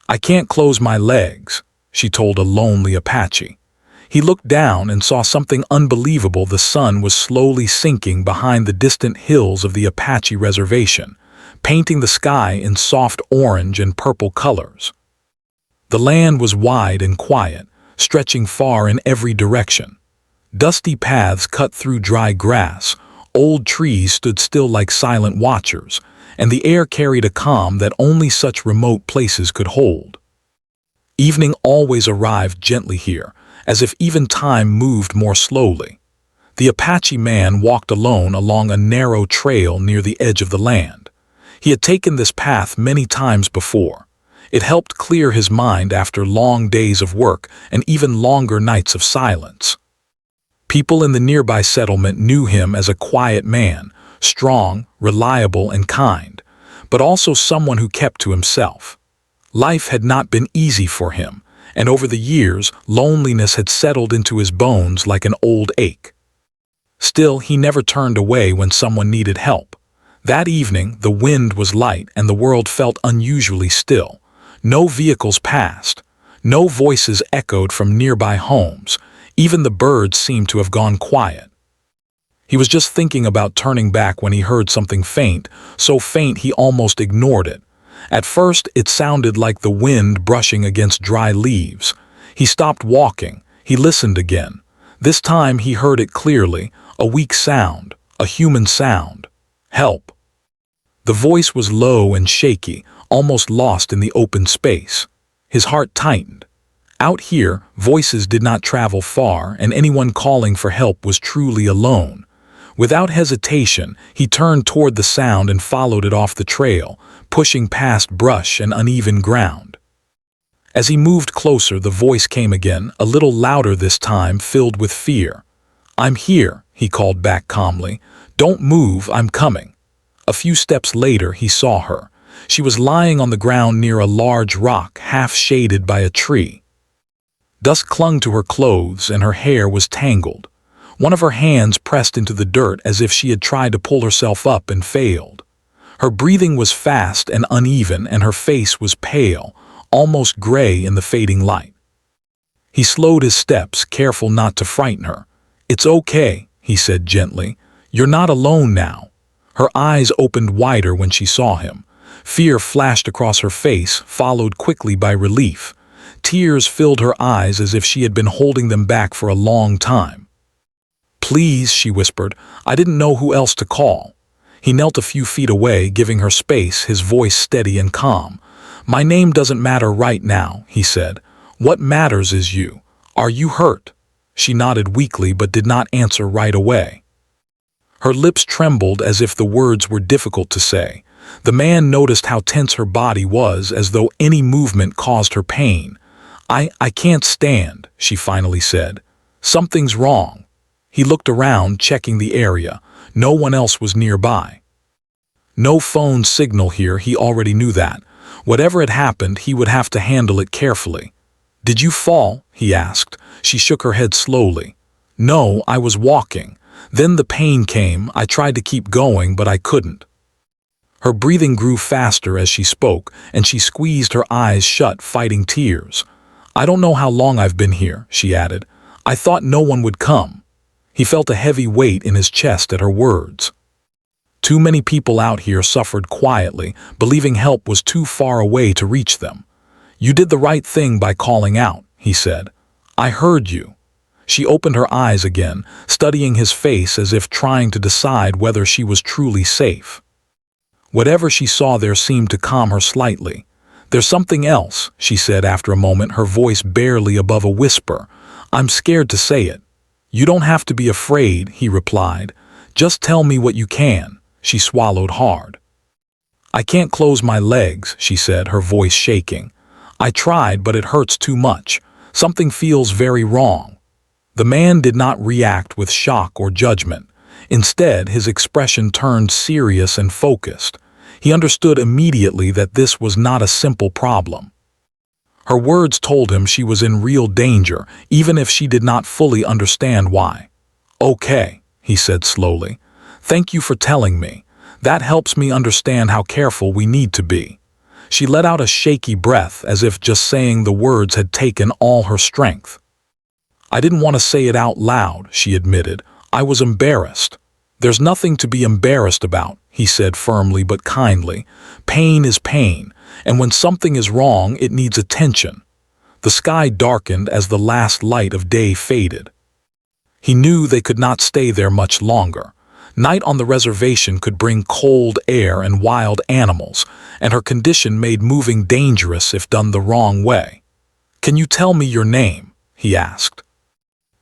"I can't close my legs," she told a lonely Apache. He looked down and saw something unbelievable. The sun was slowly sinking behind the distant hills of the Apache reservation, painting the sky in soft orange and purple colors. The land was wide and quiet, stretching far in every direction. Dusty paths cut through dry grass, old trees stood still like silent watchers, and the air carried a calm that only such remote places could hold. Evening always arrived gently here, as if even time moved more slowly. The Apache man walked alone along a narrow trail near the edge of the land. He had taken this path many times before. It helped clear his mind after long days of work and even longer nights of silence. People in the nearby settlement knew him as a quiet man, strong, reliable, and kind, but also someone who kept to himself. Life had not been easy for him, and over the years, loneliness had settled into his bones like an old ache. Still, he never turned away when someone needed help. That evening, the wind was light and the world felt unusually still. No vehicles passed. No voices echoed from nearby homes. Even the birds seemed to have gone quiet. He was just thinking about turning back when he heard something faint, so faint he almost ignored it. At first, it sounded like the wind brushing against dry leaves. He stopped walking. He listened again. This time he heard it clearly, a weak sound, a human sound. Help. The voice was low and shaky, almost lost in the open space. His heart tightened. Out here, voices did not travel far, and anyone calling for help was truly alone. Without hesitation, he turned toward the sound and followed it off the trail, pushing past brush and uneven ground. As he moved closer, the voice came again, a little louder this time, filled with fear. "I'm here," he called back calmly. "Don't move, I'm coming." A few steps later, he saw her. She was lying on the ground near a large rock, half shaded by a tree. Dust clung to her clothes and her hair was tangled. One of her hands pressed into the dirt as if she had tried to pull herself up and failed. Her breathing was fast and uneven, and her face was pale, almost gray in the fading light. He slowed his steps, careful not to frighten her. "It's okay," he said gently. "You're not alone now." Her eyes opened wider when she saw him. Fear flashed across her face, followed quickly by relief. Tears filled her eyes as if she had been holding them back for a long time. "Please," she whispered, "I didn't know who else to call." He knelt a few feet away, giving her space, his voice steady and calm. "My name doesn't matter right now," he said. "What matters is you. Are you hurt?" She nodded weakly but did not answer right away. Her lips trembled as if the words were difficult to say. The man noticed how tense her body was, as though any movement caused her pain. I can't stand," she finally said. "Something's wrong." He looked around, checking the area. No one else was nearby. No phone signal here, he already knew that. Whatever had happened, he would have to handle it carefully. "Did you fall?" he asked. She shook her head slowly. "No, I was walking. Then the pain came. I tried to keep going, but I couldn't." Her breathing grew faster as she spoke, and she squeezed her eyes shut, fighting tears. "I don't know how long I've been here," she added. "I thought no one would come." He felt a heavy weight in his chest at her words. Too many people out here suffered quietly, believing help was too far away to reach them. "You did the right thing by calling out," he said. "I heard you." She opened her eyes again, studying his face as if trying to decide whether she was truly safe. Whatever she saw there seemed to calm her slightly. "There's something else," she said after a moment, her voice barely above a whisper. "I'm scared to say it." "You don't have to be afraid," he replied. "Just tell me what you can." She swallowed hard. "I can't close my legs," she said, her voice shaking. "I tried, but it hurts too much. Something feels very wrong." The man did not react with shock or judgment. Instead, his expression turned serious and focused. He understood immediately that this was not a simple problem. Her words told him she was in real danger, even if she did not fully understand why. "Okay," he said slowly. "Thank you for telling me. That helps me understand how careful we need to be." She let out a shaky breath as if just saying the words had taken all her strength. "I didn't want to say it out loud," she admitted. "I was embarrassed." "There's nothing to be embarrassed about," he said firmly but kindly. "Pain is pain, and when something is wrong, it needs attention." The sky darkened as the last light of day faded. He knew they could not stay there much longer. Night on the reservation could bring cold air and wild animals, and her condition made moving dangerous if done the wrong way. "Can you tell me your name?" he asked.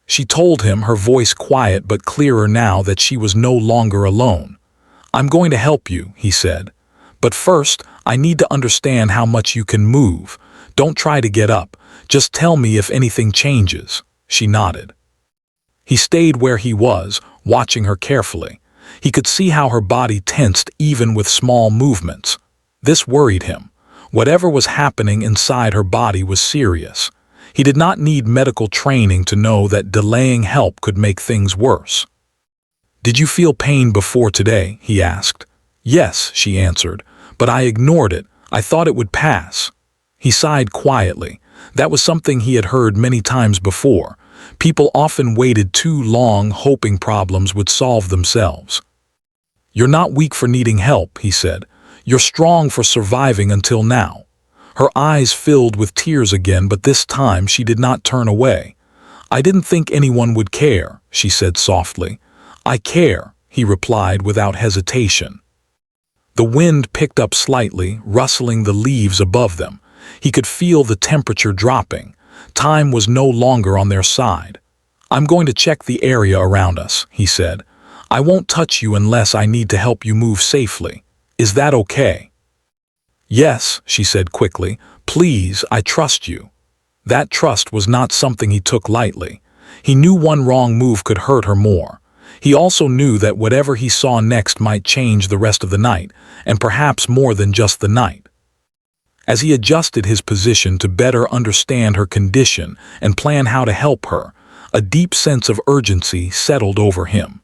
She told him, her voice quiet but clearer now that she was no longer alone. "I'm going to help you," he said. "But first, I need to understand how much you can move. Don't try to get up. Just tell me if anything changes." She nodded. He stayed where he was, watching her carefully. He could see how her body tensed even with small movements. This worried him. Whatever was happening inside her body was serious. He did not need medical training to know that delaying help could make things worse. "Did you feel pain before today?" he asked. "Yes," she answered, "but I ignored it. I thought it would pass." He sighed quietly. That was something he had heard many times before. People often waited too long hoping problems would solve themselves. "You're not weak for needing help," he said. "You're strong for surviving until now." Her eyes filled with tears again, but this time she did not turn away. "I didn't think anyone would care," she said softly. "I care," he replied without hesitation. The wind picked up slightly, rustling the leaves above them. He could feel the temperature dropping. Time was no longer on their side. "I'm going to check the area around us," he said. "I won't touch you unless I need to help you move safely. Is that okay?" "Yes," she said quickly. "Please, I trust you." That trust was not something he took lightly. He knew one wrong move could hurt her more. He also knew that whatever he saw next might change the rest of the night, and perhaps more than just the night. As he adjusted his position to better understand her condition and plan how to help her, a deep sense of urgency settled over him.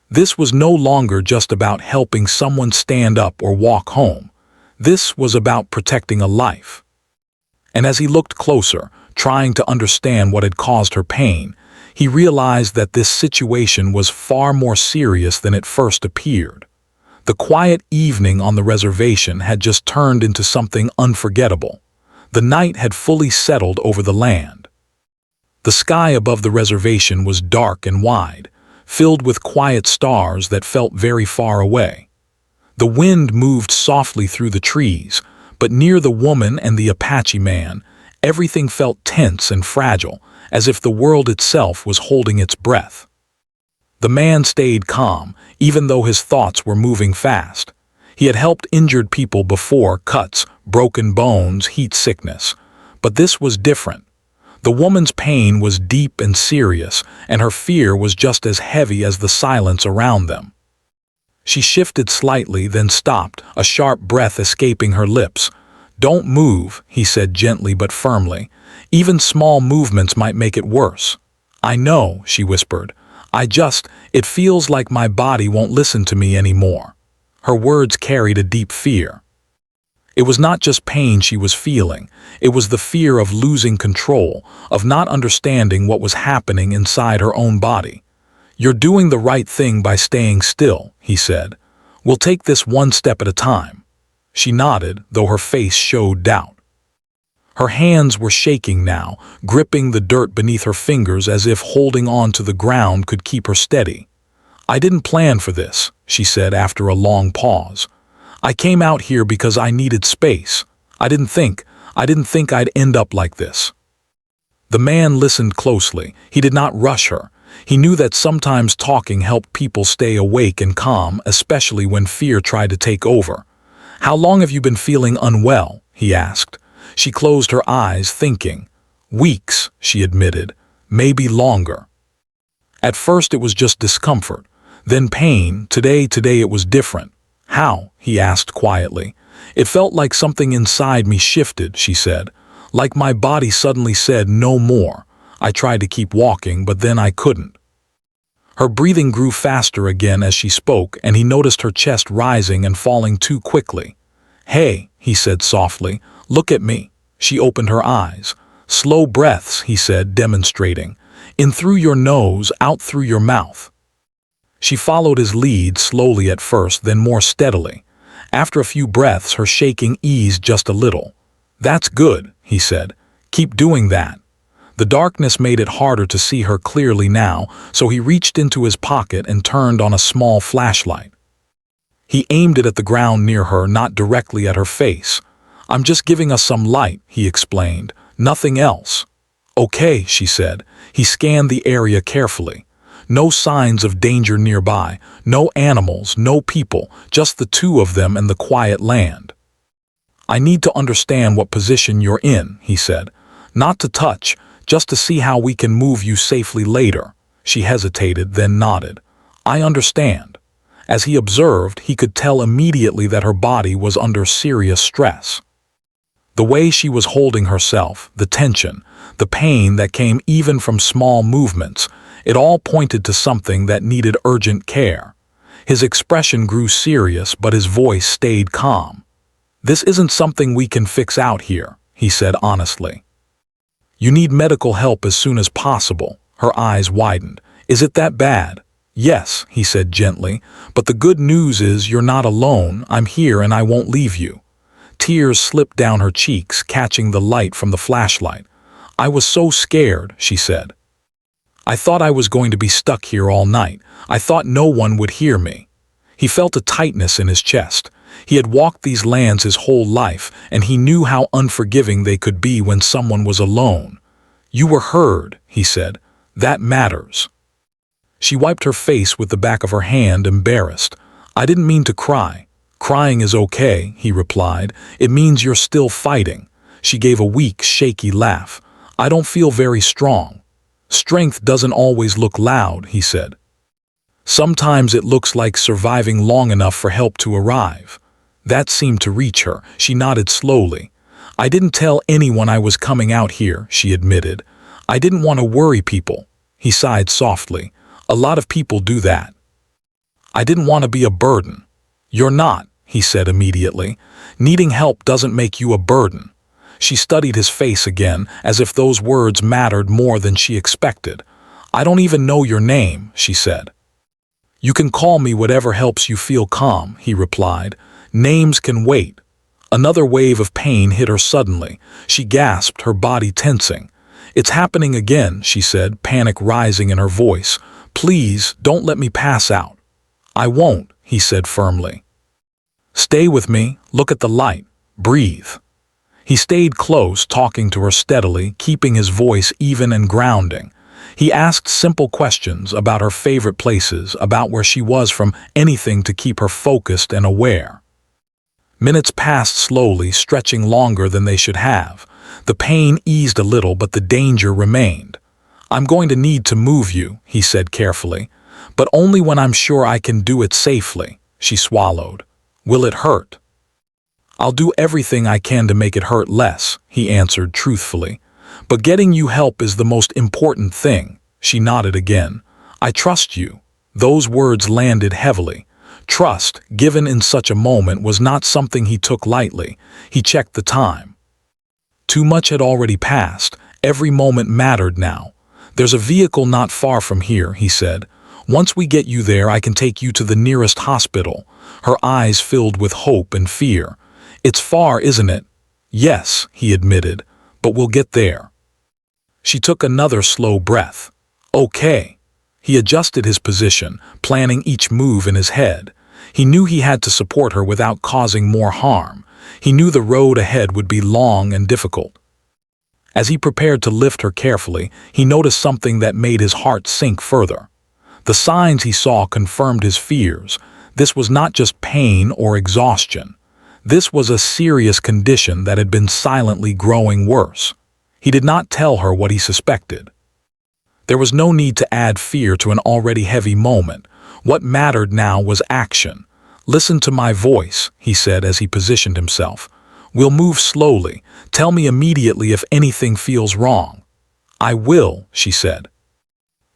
This was no longer just about helping someone stand up or walk home. This was about protecting a life. And as he looked closer, trying to understand what had caused her pain, he realized that this situation was far more serious than it first appeared. The quiet evening on the reservation had just turned into something unforgettable. The night had fully settled over the land. The sky above the reservation was dark and wide, filled with quiet stars that felt very far away. The wind moved softly through the trees, but near the woman and the Apache man, everything felt tense and fragile, as if the world itself was holding its breath. The man stayed calm, even though his thoughts were moving fast. He had helped injured people before: cuts, broken bones, heat sickness. But this was different. The woman's pain was deep and serious, and her fear was just as heavy as the silence around them. She shifted slightly, then stopped, a sharp breath escaping her lips. "Don't move," he said gently but firmly. "Even small movements might make it worse." "I know," she whispered. It feels like my body won't listen to me anymore." Her words carried a deep fear. It was not just pain she was feeling. It was the fear of losing control, of not understanding what was happening inside her own body. "You're doing the right thing by staying still," he said. "We'll take this one step at a time." She nodded, though her face showed doubt. Her hands were shaking now, gripping the dirt beneath her fingers as if holding on to the ground could keep her steady. "I didn't plan for this," she said after a long pause. "I came out here because I needed space. I didn't think I'd end up like this." The man listened closely. He did not rush her. He knew that sometimes talking helped people stay awake and calm, especially when fear tried to take over. "How long have you been feeling unwell?" he asked. She closed her eyes, thinking. "Weeks," she admitted. "Maybe longer." At first it was just discomfort, then pain. Today it was different. "How?" he asked quietly. "It felt like something inside me shifted," she said. "Like my body suddenly said no more." I tried to keep walking, but then I couldn't. Her breathing grew faster again as she spoke, and he noticed her chest rising and falling too quickly. "Hey," he said softly, "look at me." She opened her eyes. "Slow breaths," he said, demonstrating. "In through your nose, out through your mouth." She followed his lead, slowly at first, then more steadily. After a few breaths, her shaking eased just a little. "That's good," he said. "Keep doing that." The darkness made it harder to see her clearly now, so he reached into his pocket and turned on a small flashlight. He aimed it at the ground near her, not directly at her face. "I'm just giving us some light," he explained. "Nothing else." "Okay," she said. He scanned the area carefully. No signs of danger nearby, no animals, no people, just the two of them and the quiet land. "I need to understand what position you're in," he said. "Not to touch, just to see how we can move you safely later." She hesitated, then nodded. "I understand." As he observed, he could tell immediately that her body was under serious stress. The way she was holding herself, the tension, the pain that came even from small movements, it all pointed to something that needed urgent care. His expression grew serious, but his voice stayed calm. "This isn't something we can fix out here," he said honestly. "You need medical help as soon as possible." Her eyes widened. "Is it that bad?" "Yes," he said gently, "but the good news is you're not alone. I'm here and I won't leave you." Tears slipped down her cheeks, catching the light from the flashlight. "I was so scared," she said. "I thought I was going to be stuck here all night. I thought no one would hear me." He felt a tightness in his chest. He had walked these lands his whole life, and he knew how unforgiving they could be when someone was alone. "You were heard," he said. "That matters." She wiped her face with the back of her hand, embarrassed. "I didn't mean to cry." "Crying is okay," he replied. "It means you're still fighting." She gave a weak, shaky laugh. "I don't feel very strong." "Strength doesn't always look loud," he said. "Sometimes it looks like surviving long enough for help to arrive." That seemed to reach her. She nodded slowly. "I didn't tell anyone I was coming out here," she admitted. "I didn't want to worry people." He sighed softly. "A lot of people do that." "I didn't want to be a burden." "You're not," he said immediately. "Needing help doesn't make you a burden." She studied his face again, as if those words mattered more than she expected. "I don't even know your name," she said. "You can call me whatever helps you feel calm," he replied. "Names can wait." Another wave of pain hit her suddenly. She gasped, her body tensing. "It's happening again," she said, panic rising in her voice. "Please, don't let me pass out." "I won't," he said firmly. "Stay with me, look at the light, breathe." He stayed close, talking to her steadily, keeping his voice even and grounding. He asked simple questions about her favorite places, about where she was from, anything to keep her focused and aware. Minutes passed slowly, stretching longer than they should have. The pain eased a little, but the danger remained. "I'm going to need to move you," he said carefully, "but only when I'm sure I can do it safely." She swallowed. "Will it hurt?" "I'll do everything I can to make it hurt less," he answered truthfully. "But getting you help is the most important thing." She nodded again. "I trust you." Those words landed heavily. Trust, given in such a moment, was not something he took lightly. He checked the time. Too much had already passed. Every moment mattered now. "There's a vehicle not far from here," he said. "Once we get you there, I can take you to the nearest hospital." Her eyes filled with hope and fear. "It's far, isn't it?" "Yes," he admitted, "but we'll get there." She took another slow breath. "Okay." He adjusted his position, planning each move in his head. He knew he had to support her without causing more harm. He knew the road ahead would be long and difficult. As he prepared to lift her carefully, he noticed something that made his heart sink further. The signs he saw confirmed his fears. This was not just pain or exhaustion. This was a serious condition that had been silently growing worse. He did not tell her what he suspected. There was no need to add fear to an already heavy moment. What mattered now was action. "Listen to my voice," he said as he positioned himself. "We'll move slowly. Tell me immediately if anything feels wrong." "I will," she said.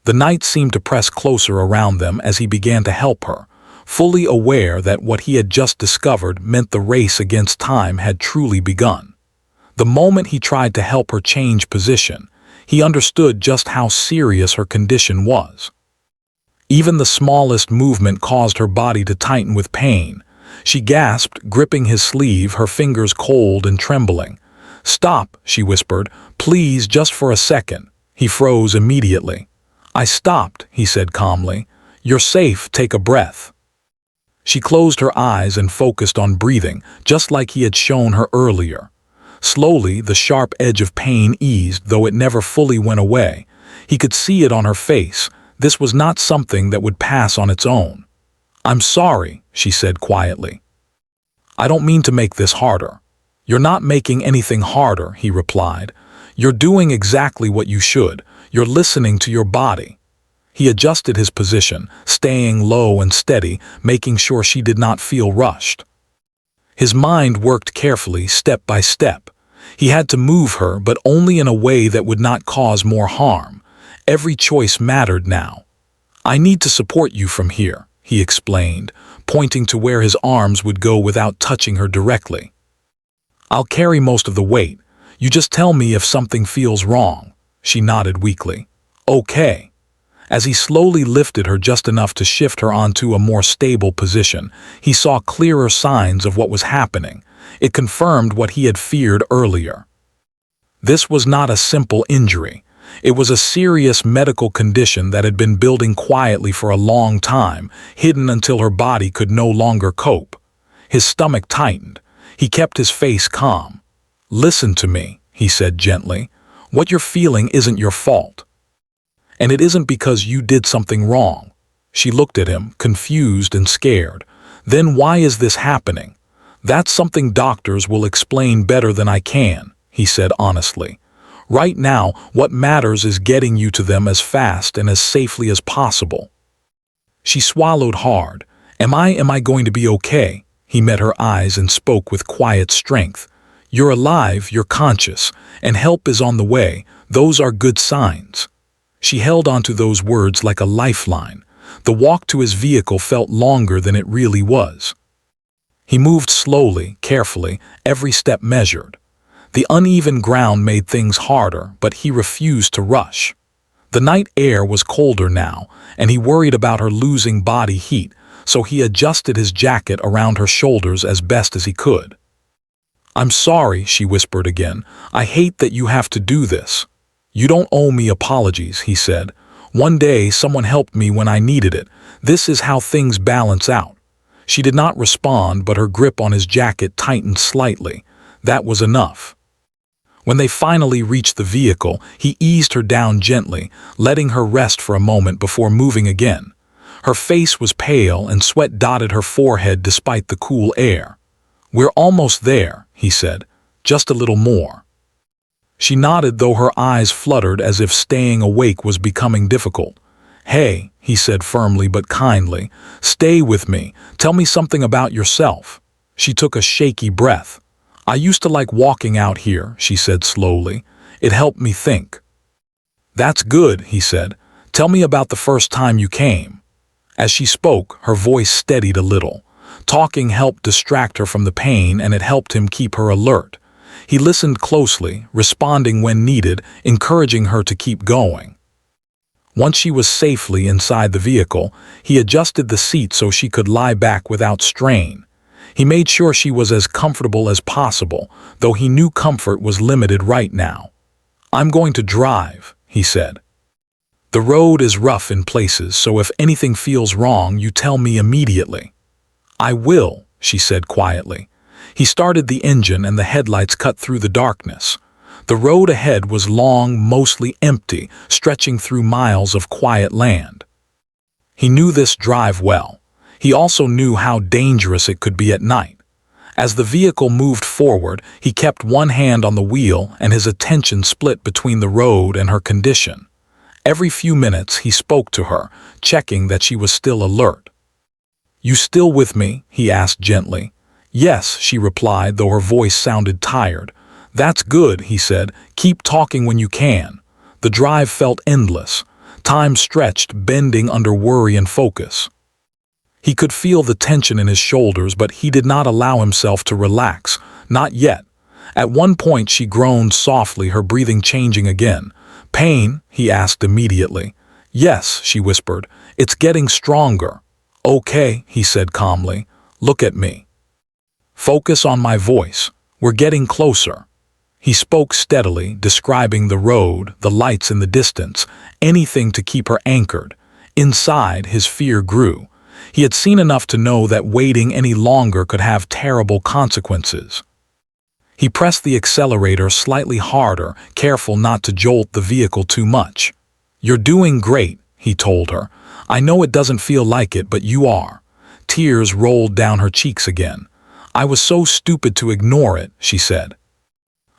The night seemed to press closer around them as he began to help her. fully aware that what he had just discovered meant the race against time had truly begun. The moment he tried to help her change position, he understood just how serious her condition was. Even the smallest movement caused her body to tighten with pain. She gasped, gripping his sleeve, her fingers cold and trembling. "Stop," she whispered. "Please, just for a second." He froze immediately. "I stopped," he said calmly. "You're safe, take a breath." She closed her eyes and focused on breathing, just like he had shown her earlier. Slowly, the sharp edge of pain eased, though it never fully went away. He could see it on her face. This was not something that would pass on its own. "I'm sorry," she said quietly. "I don't mean to make this harder." "You're not making anything harder," he replied. "You're doing exactly what you should. You're listening to your body." He adjusted his position, staying low and steady, making sure she did not feel rushed. His mind worked carefully, step by step. He had to move her, but only in a way that would not cause more harm. Every choice mattered now. "I need to support you from here," he explained, pointing to where his arms would go without touching her directly. "I'll carry most of the weight. You just tell me if something feels wrong." She nodded weakly. "Okay." As he slowly lifted her just enough to shift her onto a more stable position, he saw clearer signs of what was happening. It confirmed what he had feared earlier. This was not a simple injury. It was a serious medical condition that had been building quietly for a long time, hidden until her body could no longer cope. His stomach tightened. He kept his face calm. "Listen to me," he said gently. "What you're feeling isn't your fault. And it isn't because you did something wrong." She looked at him, confused and scared. "Then why is this happening?" "That's something doctors will explain better than I can," he said honestly. "Right now, what matters is getting you to them as fast and as safely as possible." She swallowed hard. Am I going to be okay?" He met her eyes and spoke with quiet strength. "You're alive, you're conscious, and help is on the way. Those are good signs." She held onto those words like a lifeline. The walk to his vehicle felt longer than it really was. He moved slowly, carefully, every step measured. The uneven ground made things harder, but he refused to rush. The night air was colder now, and he worried about her losing body heat, so he adjusted his jacket around her shoulders as best as he could. "I'm sorry," she whispered again. "I hate that you have to do this." "You don't owe me apologies," he said. "One day someone helped me when I needed it. This is how things balance out." She did not respond, but her grip on his jacket tightened slightly. That was enough. When they finally reached the vehicle, he eased her down gently, letting her rest for a moment before moving again. Her face was pale and sweat dotted her forehead despite the cool air. "We're almost there," he said. "Just a little more." She nodded, though her eyes fluttered as if staying awake was becoming difficult. "Hey," he said firmly but kindly, "stay with me. Tell me something about yourself." She took a shaky breath. "I used to like walking out here," she said slowly. "It helped me think." "That's good," he said. "Tell me about the first time you came." As she spoke, her voice steadied a little. Talking helped distract her from the pain, and it helped him keep her alert. He listened closely, responding when needed, encouraging her to keep going. Once she was safely inside the vehicle, he adjusted the seat so she could lie back without strain. He made sure she was as comfortable as possible, though he knew comfort was limited right now. "I'm going to drive," he said. "The road is rough in places, so if anything feels wrong, you tell me immediately." "I will," she said quietly. He started the engine and the headlights cut through the darkness. The road ahead was long, mostly empty, stretching through miles of quiet land. He knew this drive well. He also knew how dangerous it could be at night. As the vehicle moved forward, he kept one hand on the wheel and his attention split between the road and her condition. Every few minutes he spoke to her, checking that she was still alert. "You still with me?" he asked gently. "Yes," she replied, though her voice sounded tired. "That's good," he said. "Keep talking when you can." The drive felt endless. Time stretched, bending under worry and focus. He could feel the tension in his shoulders, but he did not allow himself to relax. Not yet. At one point she groaned softly, her breathing changing again. "Pain?" he asked immediately. "Yes," she whispered. "It's getting stronger." "Okay," he said calmly. "Look at me. Focus on my voice. We're getting closer." He spoke steadily, describing the road, the lights in the distance, anything to keep her anchored. Inside, his fear grew. He had seen enough to know that waiting any longer could have terrible consequences. He pressed the accelerator slightly harder, careful not to jolt the vehicle too much. "You're doing great," he told her. "I know it doesn't feel like it, but you are." Tears rolled down her cheeks again. "I was so stupid to ignore it," she said.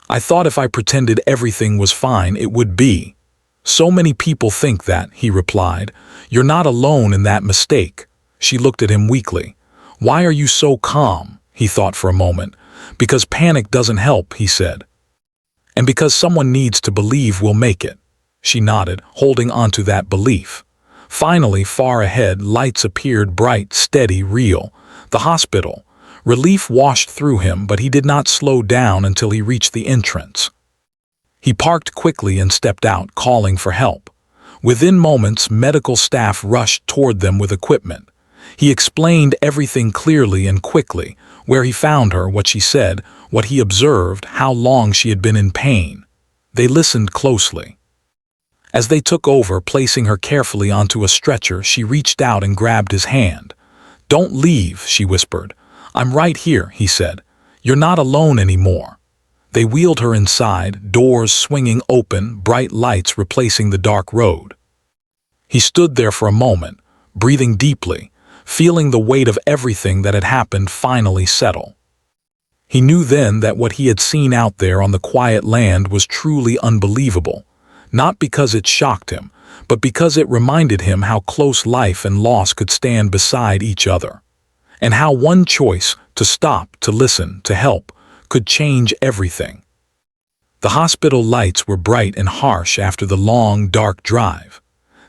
"I thought if I pretended everything was fine, it would be." "So many people think that," he replied. "You're not alone in that mistake." She looked at him weakly. "Why are you so calm?" He thought for a moment. "Because panic doesn't help," he said. "And because someone needs to believe we'll make it." She nodded, holding onto that belief. Finally, far ahead, lights appeared, bright, steady, real. The hospital. Relief washed through him, but he did not slow down until he reached the entrance. He parked quickly and stepped out, calling for help. Within moments, medical staff rushed toward them with equipment. He explained everything clearly and quickly, where he found her, what she said, what he observed, how long she had been in pain. They listened closely. As they took over, placing her carefully onto a stretcher, she reached out and grabbed his hand. "Don't leave," she whispered. "I'm right here," he said. "You're not alone anymore." They wheeled her inside, doors swinging open, bright lights replacing the dark road. He stood there for a moment, breathing deeply, feeling the weight of everything that had happened finally settle. He knew then that what he had seen out there on the quiet land was truly unbelievable, not because it shocked him, but because it reminded him how close life and loss could stand beside each other, and how one choice, to stop, to listen, to help, could change everything. The hospital lights were bright and harsh after the long, dark drive.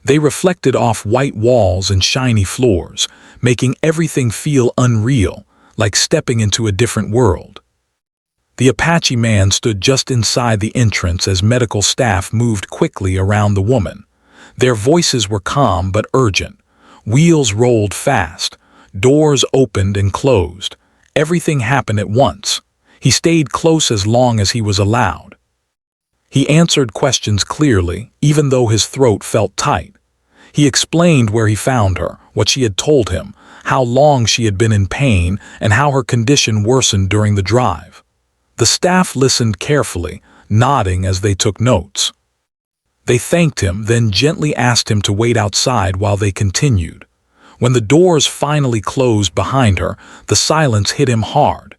They reflected off white walls and shiny floors, making everything feel unreal, like stepping into a different world. The Apache man stood just inside the entrance as medical staff moved quickly around the woman. Their voices were calm but urgent. Wheels rolled fast. Doors opened and closed. Everything happened at once. He stayed close as long as he was allowed. He answered questions clearly, even though his throat felt tight. He explained where he found her, what she had told him, how long she had been in pain, and how her condition worsened during the drive. The staff listened carefully, nodding as they took notes. They thanked him, then gently asked him to wait outside while they continued. When the doors finally closed behind her, the silence hit him hard.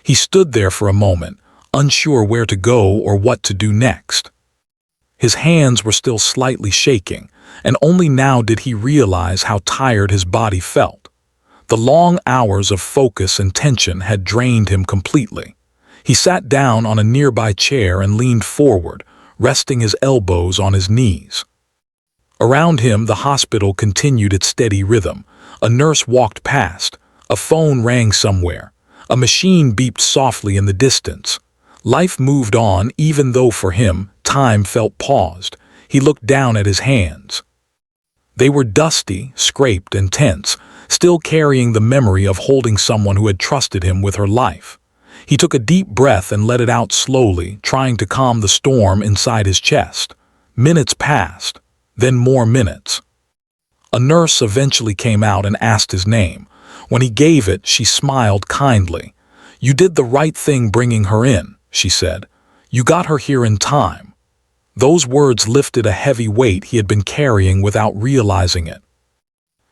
He stood there for a moment, unsure where to go or what to do next. His hands were still slightly shaking, and only now did he realize how tired his body felt. The long hours of focus and tension had drained him completely. He sat down on a nearby chair and leaned forward, resting his elbows on his knees. Around him, the hospital continued its steady rhythm. A nurse walked past. A phone rang somewhere. A machine beeped softly in the distance. Life moved on, even though for him, time felt paused. He looked down at his hands. They were dusty, scraped, and tense, still carrying the memory of holding someone who had trusted him with her life. He took a deep breath and let it out slowly, trying to calm the storm inside his chest. Minutes passed, then more minutes. A nurse eventually came out and asked his name. When he gave it, she smiled kindly. "You did the right thing bringing her in," she said. "You got her here in time." Those words lifted a heavy weight he had been carrying without realizing it.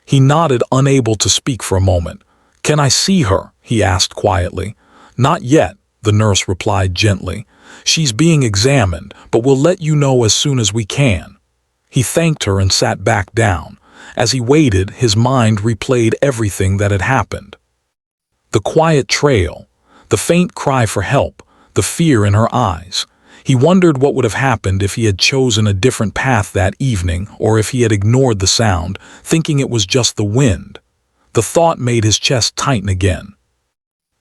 He nodded, unable to speak for a moment. "Can I see her?" he asked quietly. "Not yet," the nurse replied gently. "She's being examined, but we'll let you know as soon as we can." He thanked her and sat back down. As he waited, his mind replayed everything that had happened. The quiet trail, the faint cry for help, the fear in her eyes. He wondered what would have happened if he had chosen a different path that evening, or if he had ignored the sound, thinking it was just the wind. The thought made his chest tighten again.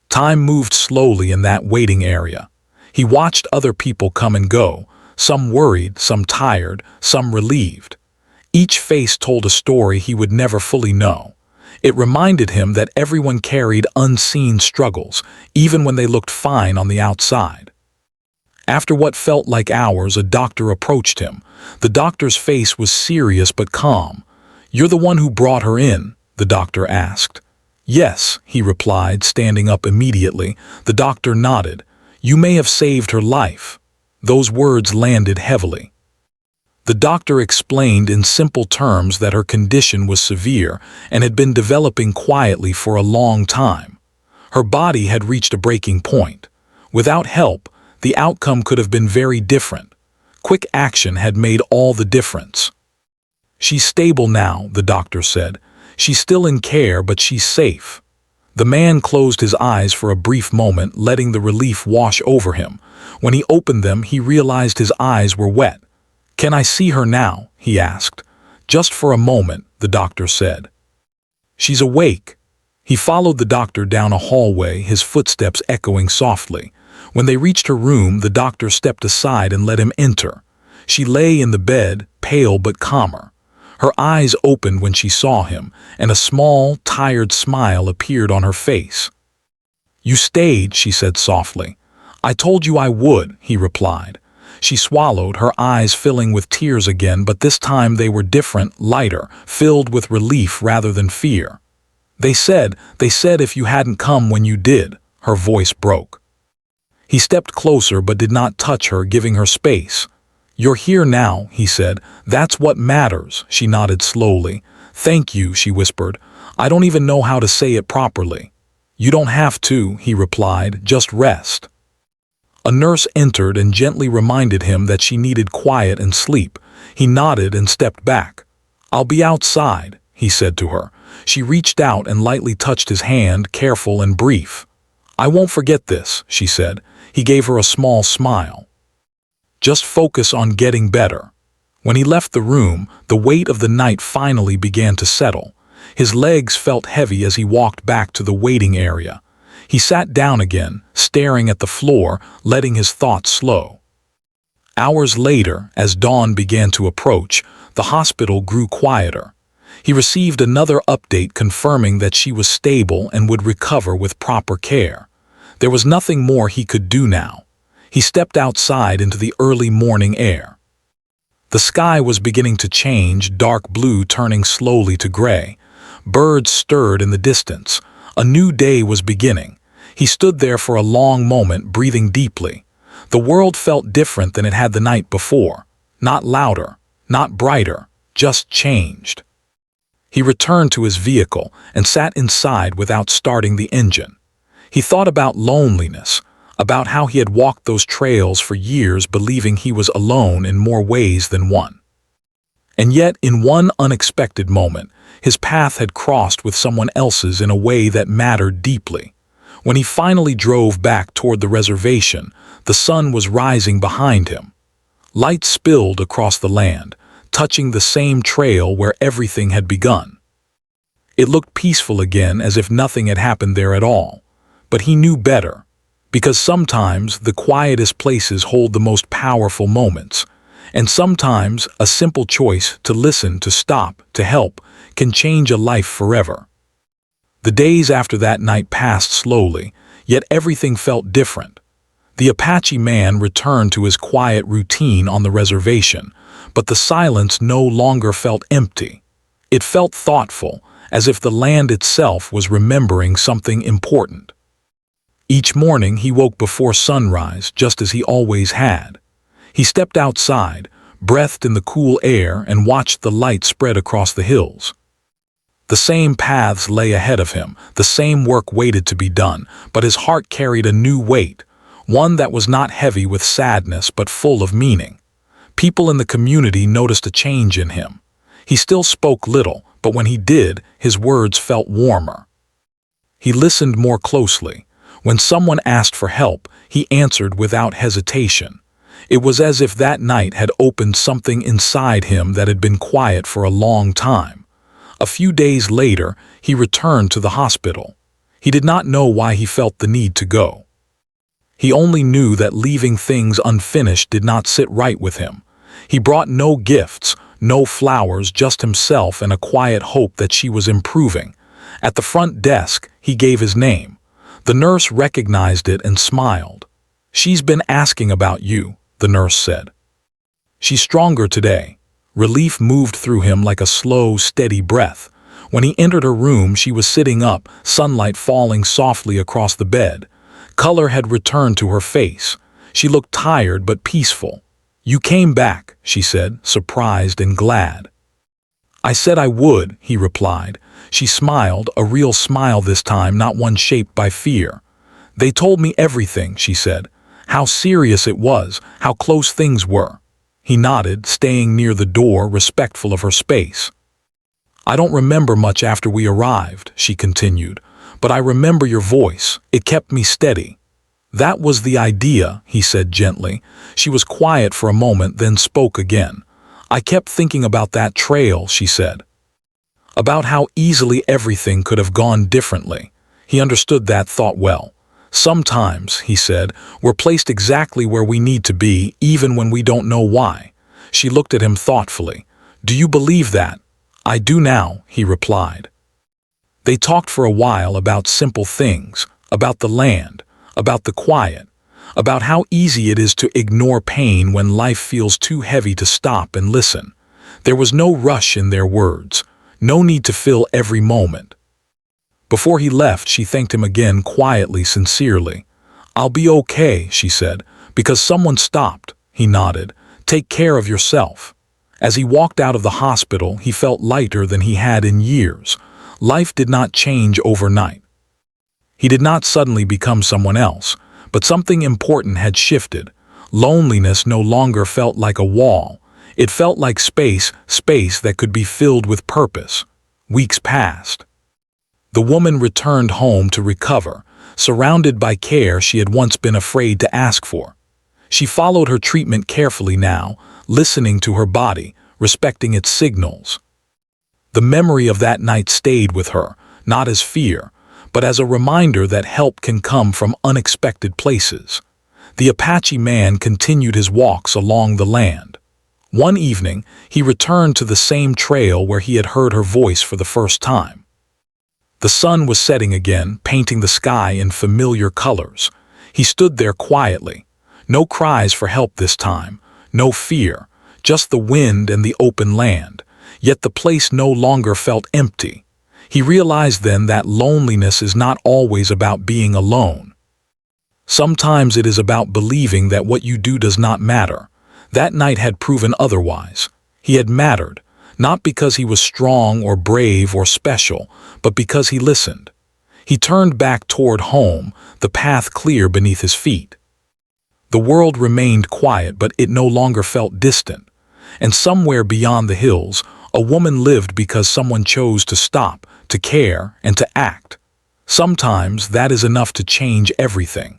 Time moved slowly in that waiting area. He watched other people come and go, some worried, some tired, some relieved. Each face told a story he would never fully know. It reminded him that everyone carried unseen struggles, even when they looked fine on the outside. After what felt like hours, a doctor approached him. The doctor's face was serious but calm. "You're the one who brought her in?" the doctor asked. "Yes," he replied, standing up immediately. The doctor nodded. "You may have saved her life." Those words landed heavily. The doctor explained in simple terms that her condition was severe and had been developing quietly for a long time. Her body had reached a breaking point. Without help, the outcome could have been very different. Quick action had made all the difference. "She's stable now," the doctor said. "She's still in care, but she's safe." The man closed his eyes for a brief moment, letting the relief wash over him. When he opened them, he realized his eyes were wet. "Can I see her now?" he asked. "Just for a moment," the doctor said. "She's awake." He followed the doctor down a hallway, his footsteps echoing softly. When they reached her room, the doctor stepped aside and let him enter. She lay in the bed, pale but calmer. Her eyes opened when she saw him, and a small, tired smile appeared on her face. "You stayed," she said softly. "I told you I would," he replied. She swallowed, her eyes filling with tears again, but this time they were different, lighter, filled with relief rather than fear. They said if you hadn't come when you did," her voice broke. He stepped closer but did not touch her, giving her space. "You're here now," he said. "That's what matters," she nodded slowly. "Thank you," she whispered. "I don't even know how to say it properly." "You don't have to," he replied. "Just rest." A nurse entered and gently reminded him that she needed quiet and sleep. He nodded and stepped back. "I'll be outside," he said to her. She reached out and lightly touched his hand, careful and brief. "I won't forget this," she said. He gave her a small smile. "Just focus on getting better." When he left the room, the weight of the night finally began to settle. His legs felt heavy as he walked back to the waiting area. He sat down again, staring at the floor, letting his thoughts slow. Hours later, as dawn began to approach, the hospital grew quieter. He received another update confirming that she was stable and would recover with proper care. There was nothing more he could do now. He stepped outside into the early morning air. The sky was beginning to change, dark blue turning slowly to gray. Birds stirred in the distance. A new day was beginning. He stood there for a long moment, breathing deeply. The world felt different than it had the night before. Not louder, not brighter, just changed. He returned to his vehicle and sat inside without starting the engine. He thought about loneliness, about how he had walked those trails for years believing he was alone in more ways than one. And yet, in one unexpected moment, his path had crossed with someone else's in a way that mattered deeply. When he finally drove back toward the reservation, the sun was rising behind him. Light spilled across the land, touching the same trail where everything had begun. It looked peaceful again, as if nothing had happened there at all. But he knew better, because sometimes the quietest places hold the most powerful moments, and sometimes a simple choice to listen, to stop, to help, can change a life forever. The days after that night passed slowly, yet everything felt different. The Apache man returned to his quiet routine on the reservation, but the silence no longer felt empty. It felt thoughtful, as if the land itself was remembering something important. Each morning he woke before sunrise, just as he always had. He stepped outside, breathed in the cool air, and watched the light spread across the hills. The same paths lay ahead of him, the same work waited to be done, but his heart carried a new weight, one that was not heavy with sadness but full of meaning. People in the community noticed a change in him. He still spoke little, but when he did, his words felt warmer. He listened more closely. When someone asked for help, he answered without hesitation. It was as if that night had opened something inside him that had been quiet for a long time. A few days later, he returned to the hospital. He did not know why he felt the need to go. He only knew that leaving things unfinished did not sit right with him. He brought no gifts, no flowers, just himself and a quiet hope that she was improving. At the front desk, he gave his name. The nurse recognized it and smiled. "She's been asking about you," the nurse said. "She's stronger today." Relief moved through him like a slow, steady breath. When he entered her room, she was sitting up, sunlight falling softly across the bed. Color had returned to her face. She looked tired but peaceful. "You came back," she said, surprised and glad. "I said I would," he replied. She smiled, a real smile this time, not one shaped by fear. "They told me everything," she said. "How serious it was, how close things were." He nodded, staying near the door, respectful of her space. "I don't remember much after we arrived," she continued, "but I remember your voice. It kept me steady." "That was the idea," he said gently. She was quiet for a moment, then spoke again. "I kept thinking about that trail," she said. About how easily everything could have gone differently. He understood that thought well. "Sometimes," he said, "we're placed exactly where we need to be, even when we don't know why." She looked at him thoughtfully. "Do you believe that?" "I do now," he replied. They talked for a while about simple things, about the land, about the quiet, about how easy it is to ignore pain when life feels too heavy to stop and listen. There was no rush in their words, no need to fill every moment. Before he left, she thanked him again, quietly, sincerely. "I'll be okay," she said, "because someone stopped." He nodded. "Take care of yourself." As he walked out of the hospital, he felt lighter than he had in years. Life did not change overnight. He did not suddenly become someone else, but something important had shifted. Loneliness no longer felt like a wall. It felt like space that could be filled with purpose. Weeks passed. The woman returned home to recover, surrounded by care she had once been afraid to ask for. She followed her treatment carefully now, listening to her body, respecting its signals. The memory of that night stayed with her, not as fear, but as a reminder that help can come from unexpected places. The Apache man continued his walks along the land. One evening, he returned to the same trail where he had heard her voice for the first time. The sun was setting again, painting the sky in familiar colors. He stood there quietly. No cries for help this time, no fear, just the wind and the open land. Yet the place no longer felt empty. He realized then that loneliness is not always about being alone. Sometimes it is about believing that what you do does not matter. That night had proven otherwise. He had mattered, not because he was strong or brave or special, but because he listened. He turned back toward home, the path clear beneath his feet. The world remained quiet, but it no longer felt distant. And somewhere beyond the hills, a woman lived because someone chose to stop, to care, and to act. Sometimes that is enough to change everything.